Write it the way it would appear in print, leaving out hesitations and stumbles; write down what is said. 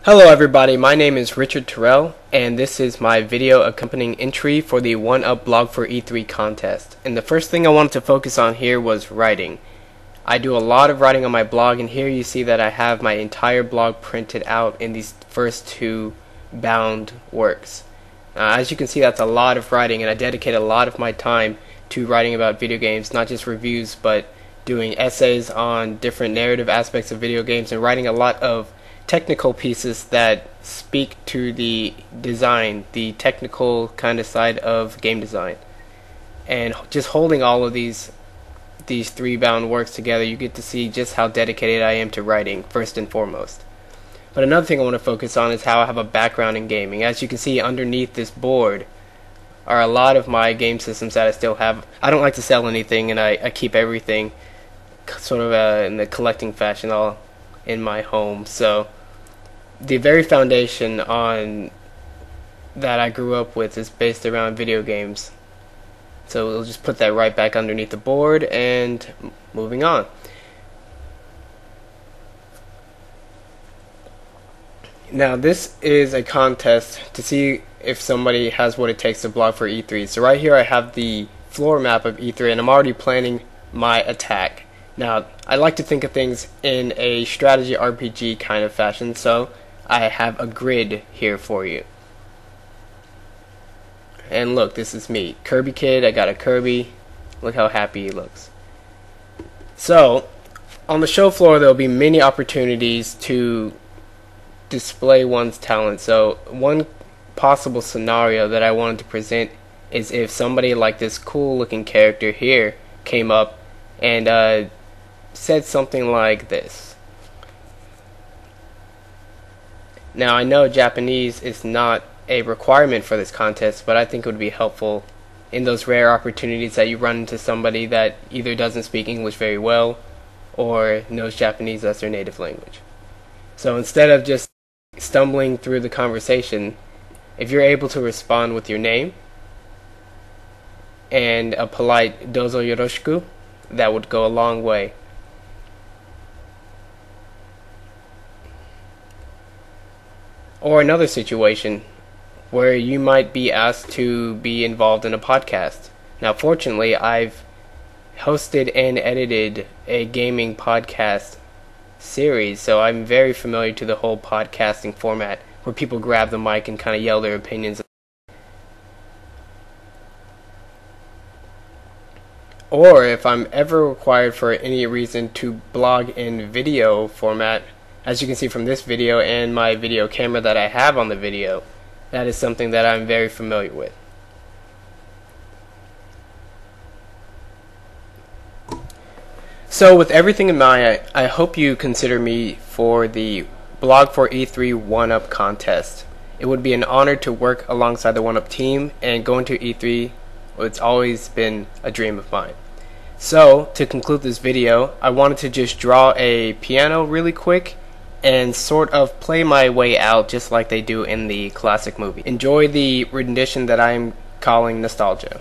Hello everybody, my name is Richard Terrell, and this is my video accompanying entry for the 1UP blog for E3 contest. And the first thing I wanted to focus on here was writing. I do a lot of writing on my blog, and here you see that I have my entire blog printed out in these first two bound works. As you can see, that's a lot of writing, and I dedicate a lot of my time to writing about video games, not just reviews, but doing essays on different narrative aspects of video games and writing a lot of technical pieces that speak to the design, the technical kind of side of game design. And just holding all of these three bound works together, you get to see just how dedicated I am to writing, first and foremost. But another thing I want to focus on is how I have a background in gaming. As you can see underneath this board are a lot of my game systems that I still have. I don't like to sell anything, and I keep everything sort of in the collecting fashion all in my home. So the very foundation on that I grew up with is based around video games. So we'll just put that right back underneath the board, and moving on. Now this is a contest to see if somebody has what it takes to blog for E3. So right here I have the floor map of E3, and I'm already planning my attack. Now, I like to think of things in a strategy RPG kind of fashion, so I have a grid here for you. And look, this is me, KirbyKid. I got a Kirby. Look how happy he looks. So, on the show floor, there will be many opportunities to display one's talent. So, one possible scenario that I wanted to present is if somebody like this cool looking character here came up and said something like this. Now I know Japanese is not a requirement for this contest, but I think it would be helpful in those rare opportunities that you run into somebody that either doesn't speak English very well or knows Japanese as their native language. So instead of just stumbling through the conversation, if you're able to respond with your name and a polite dozo yoroshiku, that would go a long way. Or another situation where you might be asked to be involved in a podcast. Now fortunately, I've hosted and edited a gaming podcast series, so I'm very familiar to the whole podcasting format where people grab the mic and kind of yell their opinions. Or if I'm ever required for any reason to blog in video format, as you can see from this video and my video camera that I have on the video, that is something that I'm very familiar with. So with everything in mind, I hope you consider me for the blog for E3 1UP contest. It would be an honor to work alongside the 1UP team, and going to E3, it's always been a dream of mine. So to conclude this video, I wanted to just draw a piano really quick and sort of play my way out just like they do in the classic movie. Enjoy the rendition that I'm calling Nostalgia.